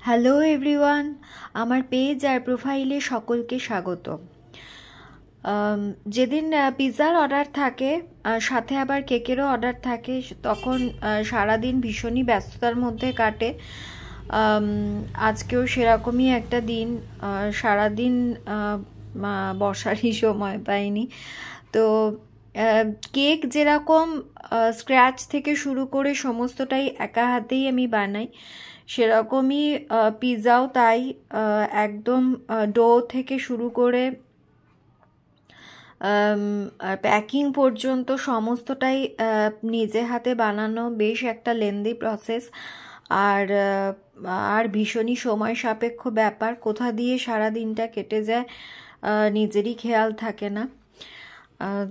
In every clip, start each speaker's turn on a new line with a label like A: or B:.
A: Hello everyone, আমার page আর প্রোফাইলে সকলকে স্বাগত। যেদিন পিৎজার অর্ডার থাকে সাথে আবার কেকেরও অর্ডার থাকে, তখন সারাদিন ভীষণই ব্যস্ততার মধ্যে কাটে। আজকেও সেরকমই একটা দিন, সারাদিন বসারই সময় পাইনি। তো কেক যেরকম স্ক্র্যাচ থেকে শুরু করে সমস্তটাই একা হাতেই আমি বানাই, সেরকমই পিৎজাও তাই। একদম ডো থেকে শুরু করে প্যাকিং পর্যন্ত সমস্তটাই নিজে হাতে বানানো বেশ একটা লেন্দি প্রসেস, আর ভীষণই সময় সাপেক্ষ ব্যাপার। কোথা দিয়ে সারা দিনটা কেটে যায় নিজেরই খেয়াল থাকে না।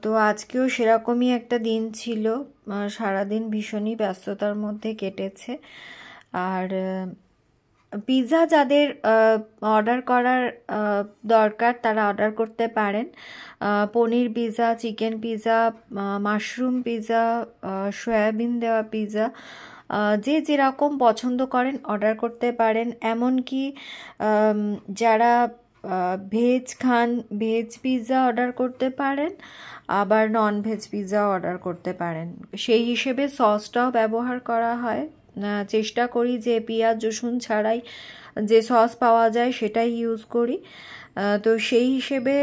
A: তো আজকেও সেরকমই একটা দিন ছিল, সারাদিন ভীষণই ব্যস্ততার মধ্যে কেটেছে। আর পিৎজা যাদের অর্ডার করার দরকার তারা অর্ডার করতে পারেন। Paneer pizza, chicken pizza, mushroom pizza, soybean দেওয়া পিৎজা, যে যেরকম পছন্দ করেন অর্ডার করতে পারেন। এমনকি যারা ভেজ খান, ভেজ পিৎজা অর্ডার করতে পারেন, আবার নন ভেজ পিৎজা অর্ডার করতে পারেন। সেই হিসেবে সসটাও ব্যবহার করা হয়। চেষ্টা করি যে পেঁয়াজ রসুন ছাড়াই যে সস পাওয়া যায় সেটাই ইউজ করি। তো সেই হিসেবে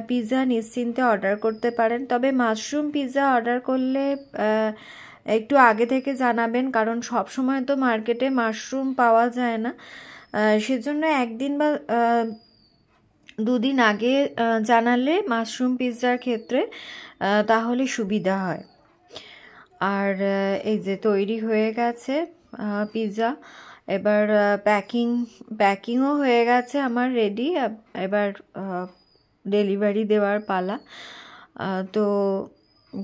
A: পিৎজা নিশ্চিন্তে অর্ডার করতে পারেন। তবে মাশরুম পিৎজা অর্ডার করলে একটু আগে থেকে জানাবেন, কারণ সব সময় তো মার্কেটে মাশরুম পাওয়া যায় না। সেজন্য একদিন বা দুদিন আগে জানালে মাশরুম পিৎজার ক্ষেত্রে তাহলে সুবিধা হয়। আর এই যে তৈরি হয়ে গেছে পিৎজা, এবার প্যাকিংও হয়ে গেছে আমার রেডি। এবার ডেলিভারি দেওয়ার পালা। তো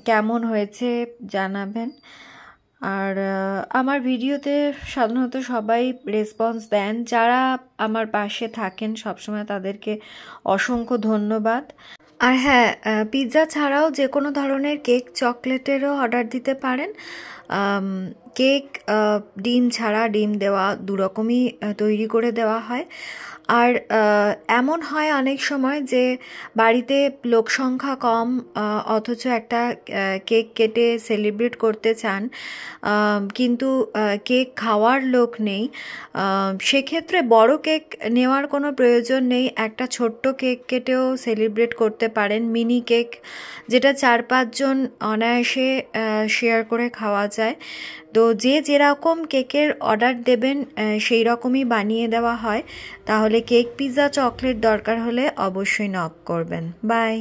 A: কেমন হয়েছে জানাবেন। আর আমার ভিডিওতে সাধারণত সবাই রেসপন্স দেন, যারা আমার পাশে থাকেন সবসময় তাদেরকে অসংখ্য ধন্যবাদ। আর হ্যাঁ, পিৎজা ছাড়াও যে কোনো ধরনের কেক, চকলেটেরও অর্ডার দিতে পারেন। কেক ডিম ছাড়া, ডিম দেওয়া, দুরকমই তৈরি করে দেওয়া হয়। আর এমন হয় অনেক সময় যে বাড়িতে লোক সংখ্যা কম, অথচ একটা কেক কেটে সেলিব্রেট করতে চান, কিন্তু কেক খাওয়ার লোক নেই। সেক্ষেত্রে বড় কেক নেওয়ার কোনো প্রয়োজন নেই, একটা ছোট্ট কেক কেটেও সেলিব্রেট করতে পারেন। মিনি কেক, যেটা 4-5 জন অনায়াসে শেয়ার করে খাওয়া যায়। তো যে যেরকম কেকের অর্ডার দেবেন সেই রকমই বানিয়ে দেওয়া হয়। তাহলে কেক, পিৎজা, চকলেট দরকার হলে অবশ্যই নক করবেন। বাই।